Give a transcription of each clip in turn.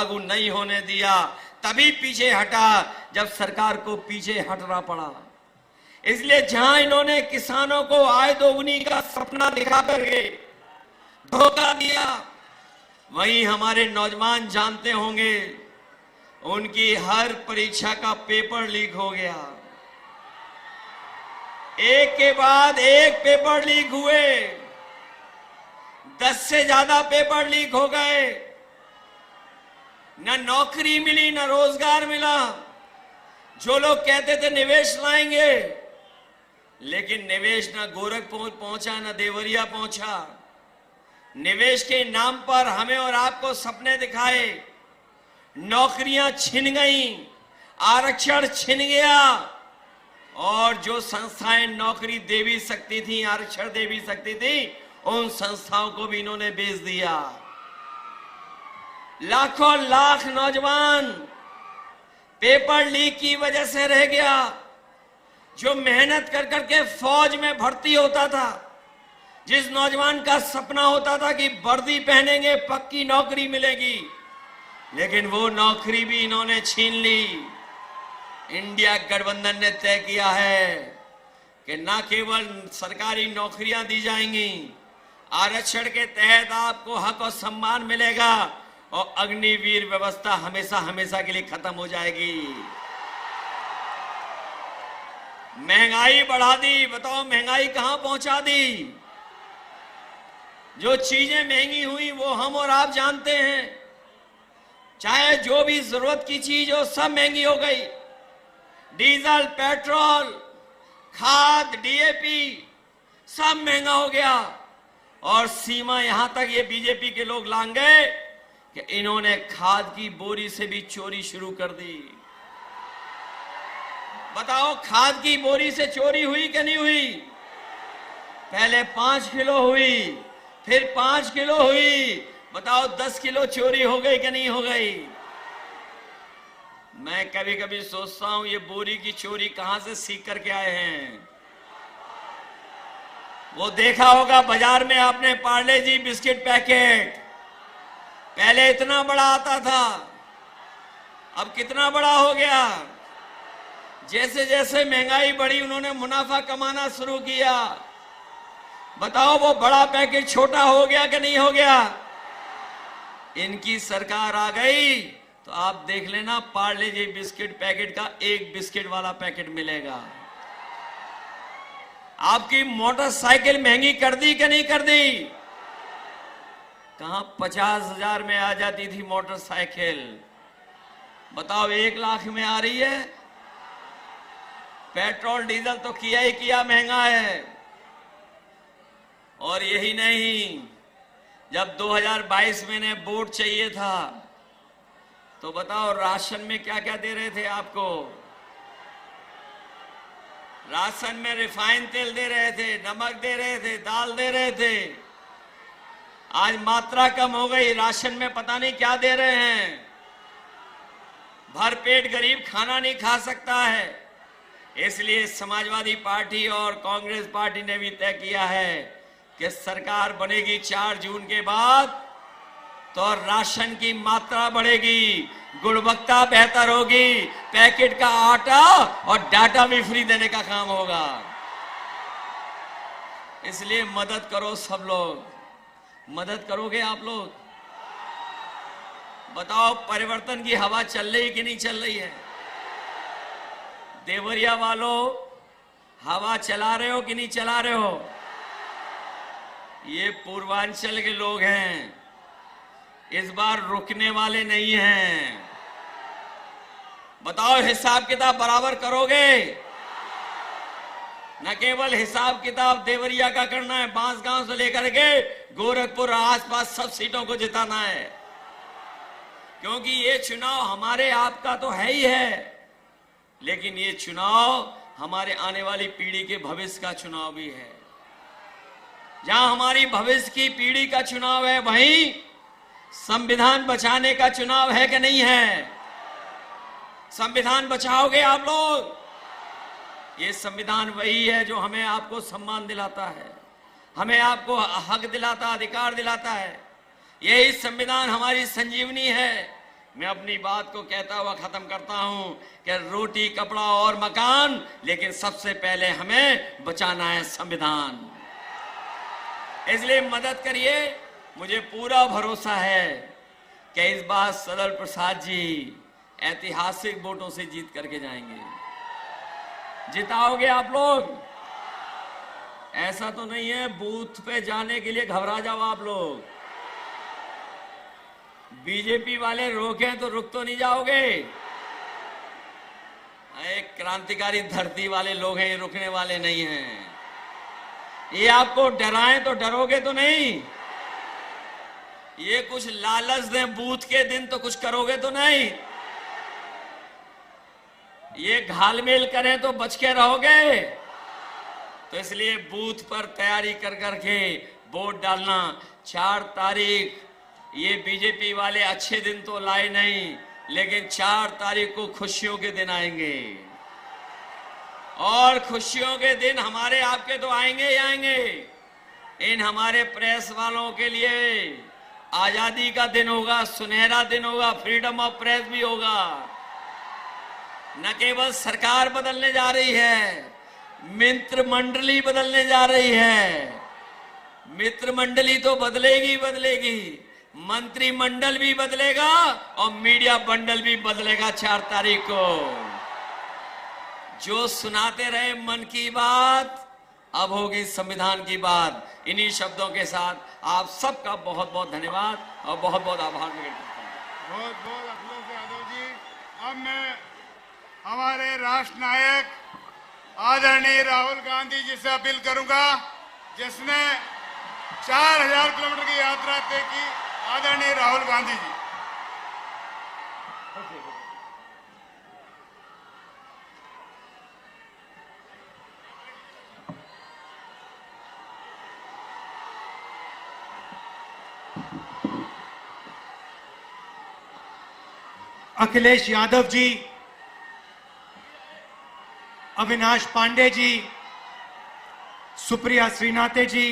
लागू नहीं होने दिया, तभी पीछे हटा जब सरकार को पीछे हटना पड़ा। इसलिए जहां इन्होंने किसानों को आय दोगुनी का सपना दिखा करके धोखा दिया, वहीं हमारे नौजवान जानते होंगे उनकी हर परीक्षा का पेपर लीक हो गया। एक के बाद एक पेपर लीक हुए, 10 से ज्यादा पेपर लीक हो गए। न नौकरी मिली, न रोजगार मिला। जो लोग कहते थे निवेश लाएंगे, लेकिन निवेश न गोरखपुर पहुंचा, न देवरिया पहुंचा। निवेश के नाम पर हमें और आपको सपने दिखाए, नौकरियां छिन गईं, आरक्षण छिन गया, और जो संस्थाएं नौकरी दे भी सकती थी, आरक्षण दे भी सकती थी, उन संस्थाओं को भी इन्होंने बेच दिया। लाखों लाख नौजवान पेपर लीक की वजह से रह गया। जो मेहनत कर करके फौज में भर्ती होता था, जिस नौजवान का सपना होता था कि वर्दी पहनेंगे पक्की नौकरी मिलेगी, लेकिन वो नौकरी भी इन्होंने छीन ली। इंडिया गठबंधन ने तय किया है कि न केवल सरकारी नौकरियां दी जाएंगी, आरक्षण के तहत आपको हक और सम्मान मिलेगा, और अग्निवीर व्यवस्था हमेशा हमेशा के लिए खत्म हो जाएगी। महंगाई बढ़ा दी, बताओ महंगाई कहां पहुंचा दी। जो चीजें महंगी हुई वो हम और आप जानते हैं। चाहे जो भी जरूरत की चीज हो, सब महंगी हो गई। डीजल, पेट्रोल, खाद, डीएपी सब महंगा हो गया। और सीमा यहां तक ये बीजेपी के लोग लांग गए कि इन्होंने खाद की बोरी से भी चोरी शुरू कर दी। बताओ खाद की बोरी से चोरी हुई कि नहीं हुई? पहले 5 किलो हुई, फिर 5 किलो हुई। बताओ 10 किलो चोरी हो गई कि नहीं हो गई? मैं कभी कभी सोचता हूं ये बोरी की चोरी कहां से सीख करके आए हैं। वो देखा होगा बाजार में आपने पार्ले जी बिस्किट पैकेट, पहले इतना बड़ा आता था, अब कितना बड़ा हो गया। जैसे जैसे महंगाई बढ़ी उन्होंने मुनाफा कमाना शुरू किया। बताओ वो बड़ा पैकेट छोटा हो गया कि नहीं हो गया? इनकी सरकार आ गई तो आप देख लेना, पार्ले जी बिस्किट पैकेट का एक बिस्किट वाला पैकेट मिलेगा। आपकी मोटरसाइकिल महंगी कर दी कि नहीं कर दी? कहां 50,000 में आ जाती थी मोटरसाइकिल, बताओ 1 लाख में आ रही है। पेट्रोल डीजल तो किया ही किया महंगा है। और यही नहीं, जब 2022 में ने वोट चाहिए था तो बताओ राशन में क्या क्या दे रहे थे आपको? राशन में रिफाइंड तेल दे रहे थे, नमक दे रहे थे, दाल दे रहे थे। आज मात्रा कम हो गई, राशन में पता नहीं क्या दे रहे हैं। भरपेट गरीब खाना नहीं खा सकता है। इसलिए समाजवादी पार्टी और कांग्रेस पार्टी ने भी तय किया है कि सरकार बनेगी 4 जून के बाद तो राशन की मात्रा बढ़ेगी, गुणवत्ता बेहतर होगी, पैकेट का आटा और डाटा भी फ्री देने का काम होगा। इसलिए मदद करो सब लोग। मदद करोगे आप लोग? बताओ परिवर्तन की हवा चल रही कि नहीं चल रही है? देवरिया वालों, हवा चला रहे हो कि नहीं चला रहे हो? ये पूर्वांचल के लोग हैं, इस बार रुकने वाले नहीं हैं। बताओ हिसाब किताब बराबर करोगे? न केवल हिसाब किताब देवरिया का करना है, बांसगांव से लेकर के गोरखपुर आसपास सब सीटों को जिताना है। क्योंकि ये चुनाव हमारे आपका तो है ही है, लेकिन ये चुनाव हमारे आने वाली पीढ़ी के भविष्य का चुनाव भी है। जहां हमारी भविष्य की पीढ़ी का चुनाव है, वहीं संविधान बचाने का चुनाव है कि नहीं है? संविधान बचाओगे आप लोग? ये संविधान वही है जो हमें आपको सम्मान दिलाता है, हमें आपको हक दिलाता, अधिकार दिलाता है। यही संविधान हमारी संजीवनी है। मैं अपनी बात को कहता हुआ खत्म करता हूं कि रोटी, कपड़ा और मकान, लेकिन सबसे पहले हमें बचाना है संविधान। इसलिए मदद करिए। मुझे पूरा भरोसा है कि इस बार सदल प्रसाद जी ऐतिहासिक वोटों से जीत करके जाएंगे। जिताओगे आप लोग? ऐसा तो नहीं है बूथ पे जाने के लिए घबरा जाओ आप लोग। बीजेपी वाले रोकें तो रुक तो नहीं जाओगे? एक क्रांतिकारी धरती वाले लोग हैं, ये रुकने वाले नहीं हैं। ये आपको डराएं तो डरोगे तो नहीं? ये कुछ लालच दें बूथ के दिन तो कुछ करोगे तो नहीं? ये घालमेल करें तो बच के रहोगे? तो इसलिए बूथ पर तैयारी कर करके वोट डालना। 4 तारीख, ये बीजेपी वाले अच्छे दिन तो लाए नहीं, लेकिन 4 तारीख को खुशियों के दिन आएंगे। और खुशियों के दिन हमारे आपके तो आएंगे ही आएंगे। इन हमारे प्रेस वालों के लिए आजादी का दिन होगा, सुनहरा दिन होगा, फ्रीडम ऑफ प्रेस भी होगा। न केवल सरकार बदलने जा रही है, मित्र मंडली बदलने जा रही है। मित्र मंडली तो बदलेगी बदलेगी, मंत्रिमंडल भी बदलेगा और मीडिया बंडल भी बदलेगा 4 तारीख को। जो सुनाते रहे मन की बात, अब होगी संविधान की बात। इन्हीं शब्दों के साथ आप सबका बहुत बहुत धन्यवाद और बहुत बहुत आभार व्यक्त करता हूं। बहुत बहुत अखिलेश यादव जी। अब मैं हमारे राष्ट्र नायक आदरणीय राहुल गांधी जी से अपील करूंगा, जिसने 4000 किलोमीटर की यात्रा तय की। आदरणीय राहुल गांधी जी। अखिलेश यादव जी, अविनाश पांडे जी, सुप्रिया श्रीनाथे जी,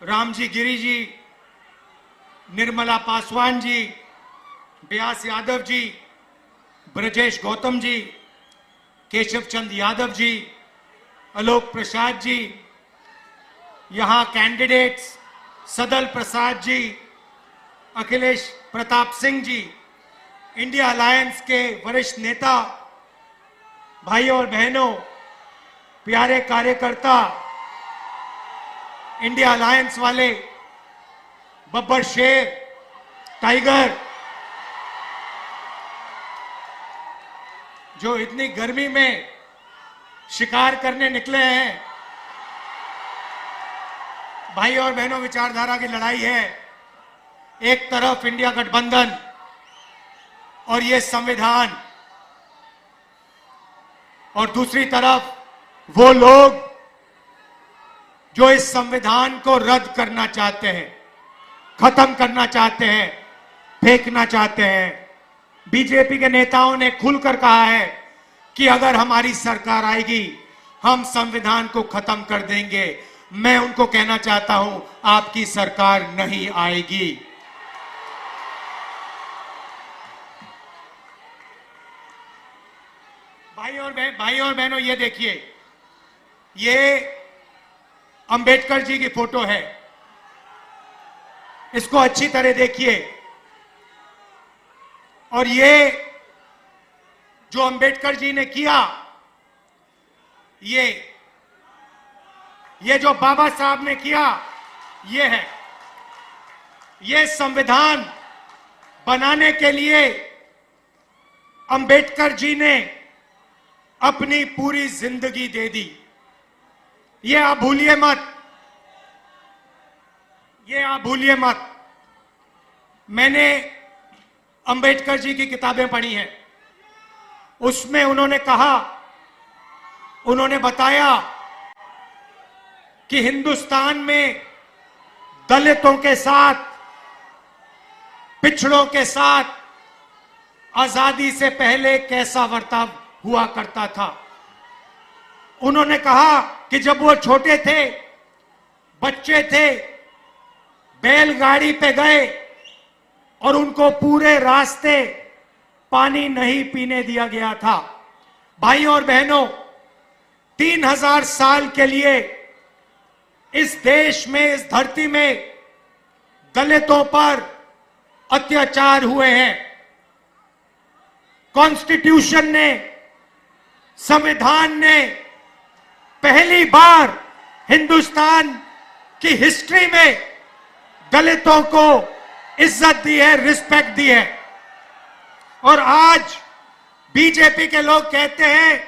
रामजी गिरी जी, निर्मला पासवान जी, व्यास यादव जी, ब्रजेश गौतम जी, केशव चंद यादव जी, आलोक प्रसाद जी, यहां कैंडिडेट्स सदल प्रसाद जी, अखिलेश प्रताप सिंह जी, इंडिया अलायंस के वरिष्ठ नेता, भाइयों और बहनों, प्यारे कार्यकर्ता, इंडिया अलायंस वाले, बब्बर शेर, टाइगर, जो इतनी गर्मी में शिकार करने निकले हैं। भाई और बहनों, विचारधारा की लड़ाई है। एक तरफ इंडिया गठबंधन और ये संविधान, और दूसरी तरफ वो लोग जो इस संविधान को रद्द करना चाहते हैं, खत्म करना चाहते हैं, फेंकना चाहते हैं। बीजेपी के नेताओं ने खुलकर कहा है कि अगर हमारी सरकार आएगी हम संविधान को खत्म कर देंगे। मैं उनको कहना चाहता हूं, आपकी सरकार नहीं आएगी। भाइयों और बहनों, ये देखिए, ये अंबेडकर जी की फोटो है। इसको अच्छी तरह देखिए। और ये जो अंबेडकर जी ने किया, ये जो बाबा साहब ने किया, ये है। ये संविधान बनाने के लिए अंबेडकर जी ने अपनी पूरी जिंदगी दे दी। ये आप भूलिए मत, ये आप भूलिए मत। मैंने अंबेडकर जी की किताबें पढ़ी हैं। उसमें उन्होंने कहा, उन्होंने बताया कि हिंदुस्तान में दलितों के साथ, पिछड़ों के साथ आजादी से पहले कैसा बर्ताव हुआ करता था। उन्होंने कहा कि जब वो छोटे थे, बच्चे थे, बैलगाड़ी पे गए और उनको पूरे रास्ते पानी नहीं पीने दिया गया था। भाइयों और बहनों, 3000 साल के लिए इस देश में, इस धरती में दलितों पर अत्याचार हुए हैं। कॉन्स्टिट्यूशन ने, संविधान ने पहली बार हिंदुस्तान की हिस्ट्री में दलितों को इज्जत दी है, रिस्पेक्ट दी है। और आज बीजेपी के लोग कहते हैं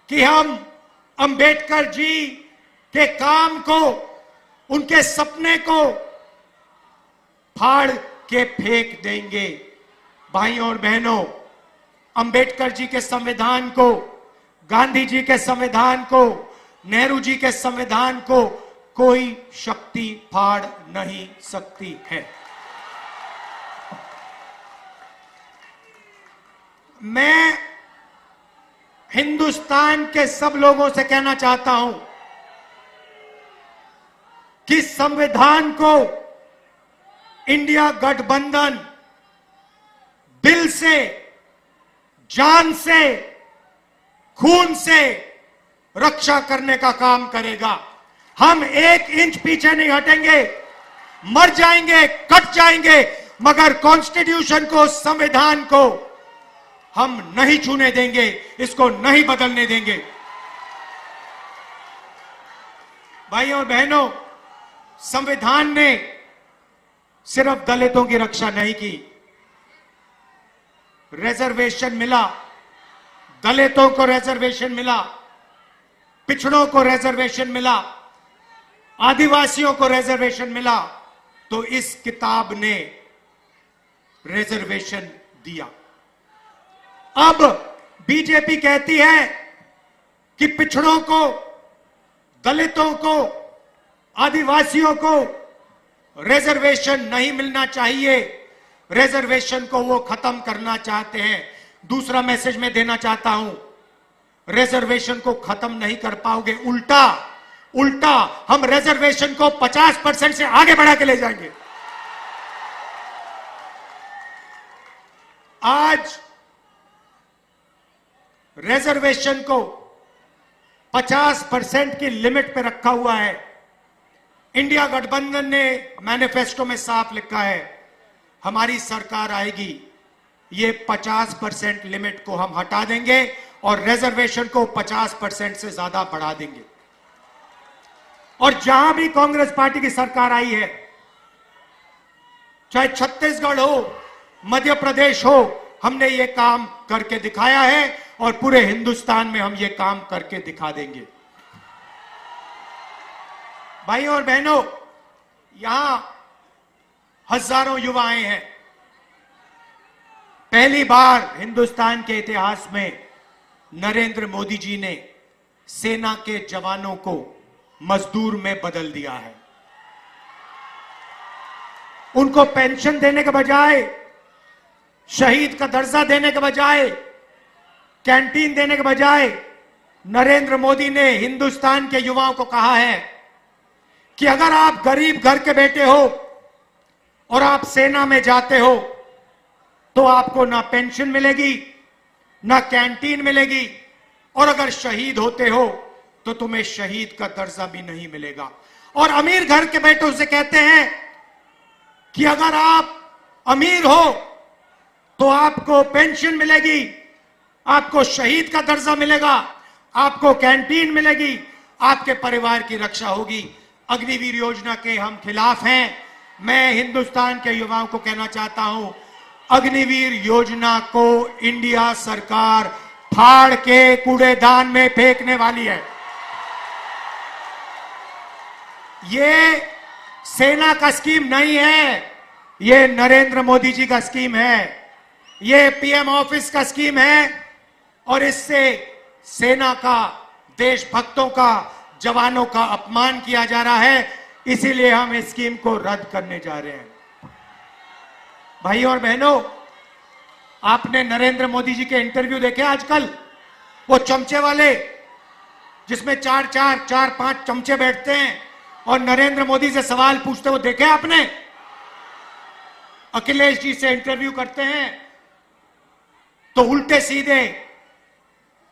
कि हम अंबेडकर जी के काम को, उनके सपने को फाड़ के फेंक देंगे। भाइयों और बहनों, अंबेडकर जी के संविधान को, गांधी जी के संविधान को, नेहरू जी के संविधान को कोई शक्ति फाड़ नहीं सकती है। मैं हिंदुस्तान के सब लोगों से कहना चाहता हूं कि संविधान को इंडिया गठबंधन दिल से, जान से, खून से रक्षा करने का काम करेगा। हम 1 इंच पीछे नहीं हटेंगे। मर जाएंगे, कट जाएंगे, मगर कॉन्स्टिट्यूशन को, संविधान को हम नहीं छूने देंगे, इसको नहीं बदलने देंगे। भाइयों और बहनों, संविधान ने सिर्फ दलितों की रक्षा नहीं की। रिजर्वेशन मिला, दलितों को रिजर्वेशन मिला, पिछड़ों को रिजर्वेशन मिला, आदिवासियों को रिजर्वेशन मिला, तो इस किताब ने रिजर्वेशन दिया। अब बीजेपी कहती है कि पिछड़ों को, दलितों को, आदिवासियों को रिजर्वेशन नहीं मिलना चाहिए, रिजर्वेशन को वो खत्म करना चाहते हैं। दूसरा मैसेज मैं देना चाहता हूं, रिजर्वेशन को खत्म नहीं कर पाओगे, उल्टा हम रिजर्वेशन को 50% से आगे बढ़ा के ले जाएंगे। आज रिजर्वेशन को 50% की लिमिट पे रखा हुआ है। इंडिया गठबंधन ने मैनिफेस्टो में साफ लिखा है, हमारी सरकार आएगी, ये 50% लिमिट को हम हटा देंगे और रिजर्वेशन को 50% से ज्यादा बढ़ा देंगे। और जहां भी कांग्रेस पार्टी की सरकार आई है, चाहे छत्तीसगढ़ हो, मध्य प्रदेश हो, हमने ये काम करके दिखाया है और पूरे हिंदुस्तान में हम ये काम करके दिखा देंगे। भाइयों और बहनों, यहां हजारों युवाएं हैं। पहली बार हिंदुस्तान के इतिहास में नरेंद्र मोदी जी ने सेना के जवानों को मजदूर में बदल दिया है। उनको पेंशन देने के बजाय, शहीद का दर्जा देने के बजाय, कैंटीन देने के बजाय नरेंद्र मोदी ने हिंदुस्तान के युवाओं को कहा है कि अगर आप गरीब घर के बेटे हो और आप सेना में जाते हो तो आपको ना पेंशन मिलेगी, ना कैंटीन मिलेगी, और अगर शहीद होते हो तो तुम्हें शहीद का दर्जा भी नहीं मिलेगा। और अमीर घर के बेटों से कहते हैं कि अगर आप अमीर हो तो आपको पेंशन मिलेगी, आपको शहीद का दर्जा मिलेगा, आपको कैंटीन मिलेगी, आपके परिवार की रक्षा होगी। अग्निवीर योजना के हम खिलाफ हैं। मैं हिंदुस्तान के युवाओं को कहना चाहता हूं, अग्निवीर योजना को इंडिया सरकार फाड़ के कूड़ेदान में फेंकने वाली है। ये सेना का स्कीम नहीं है, ये नरेंद्र मोदी जी का स्कीम है, ये पीएम ऑफिस का स्कीम है, और इससे सेना का, देशभक्तों का, जवानों का अपमान किया जा रहा है। इसीलिए हम इस स्कीम को रद्द करने जा रहे हैं। भाइयों और बहनों, आपने नरेंद्र मोदी जी के इंटरव्यू देखे आजकल, वो चमचे वाले जिसमें 4-5 चमचे बैठते हैं और नरेंद्र मोदी से सवाल पूछते, वो देखे आपने? अखिलेश जी से इंटरव्यू करते हैं तो उल्टे सीधे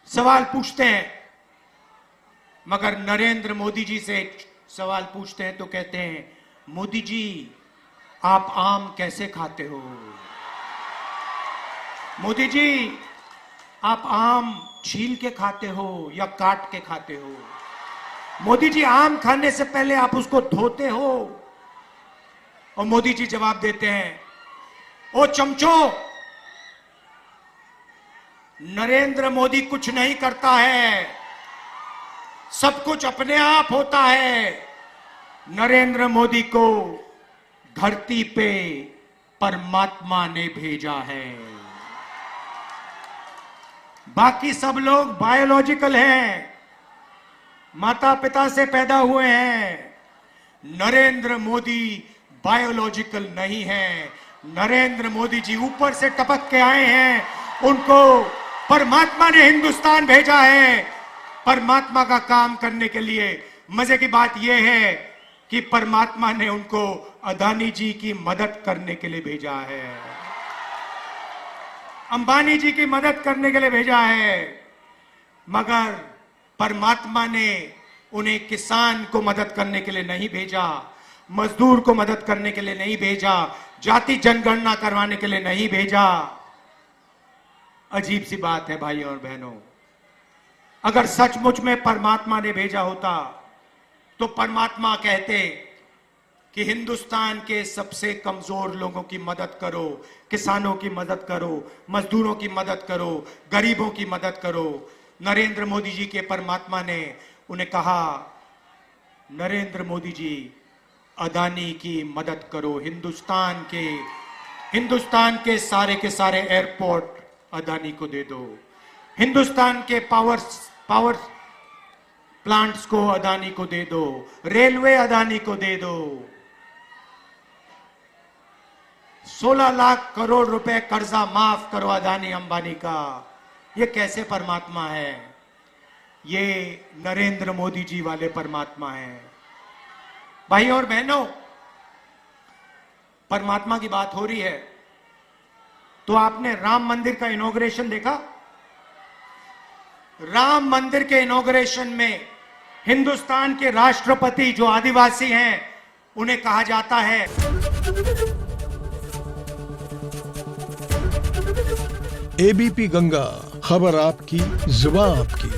सवाल पूछते हैं, मगर नरेंद्र मोदी जी से सवाल पूछते हैं तो कहते हैं, मोदी जी आप आम कैसे खाते हो? मोदी जी आप आम छील के खाते हो या काट के खाते हो? मोदी जी आम खाने से पहले आप उसको धोते हो? और मोदी जी जवाब देते हैं, ओ चमचो, नरेंद्र मोदी कुछ नहीं करता है, सब कुछ अपने आप होता है। नरेंद्र मोदी को धरती पे परमात्मा ने भेजा है, बाकी सब लोग बायोलॉजिकल हैं, माता पिता से पैदा हुए हैं। नरेंद्र मोदी बायोलॉजिकल नहीं है। नरेंद्र मोदी जी ऊपर से टपक के आए हैं, उनको परमात्मा ने हिंदुस्तान भेजा है परमात्मा का काम करने के लिए। मजे की बात यह है कि परमात्मा ने उनको अदानी जी की मदद करने के लिए भेजा है, अंबानी जी की मदद करने के लिए भेजा है, मगर परमात्मा ने उन्हें किसान को मदद करने के लिए नहीं भेजा, मजदूर को मदद करने के लिए नहीं भेजा, जाति जनगणना करवाने के लिए नहीं भेजा। अजीब सी बात है भाइयों और बहनों, अगर सचमुच में परमात्मा ने भेजा होता तो परमात्मा कहते कि हिंदुस्तान के सबसे कमजोर लोगों की मदद करो, किसानों की मदद करो, मजदूरों की मदद करो, गरीबों की मदद करो। नरेंद्र मोदी जी के परमात्मा ने उन्हें कहा, नरेंद्र मोदी जी अदानी की मदद करो, हिंदुस्तान के सारे एयरपोर्ट अदानी को दे दो, हिंदुस्तान के पावर प्लांट्स को अदानी को दे दो, रेलवे अदानी को दे दो। 16 लाख करोड़ रुपए कर्जा माफ करो अदानी अंबानी का। ये कैसे परमात्मा है? ये नरेंद्र मोदी जी वाले परमात्मा है। भाइयों और बहनों, परमात्मा की बात हो रही है तो आपने राम मंदिर का इनॉग्रेशन देखा? राम मंदिर के इनॉग्रेशन में हिंदुस्तान के राष्ट्रपति जो आदिवासी हैं उन्हें कहा जाता है, एबीपी गंगा, खबर आपकी, जुबान आपकी।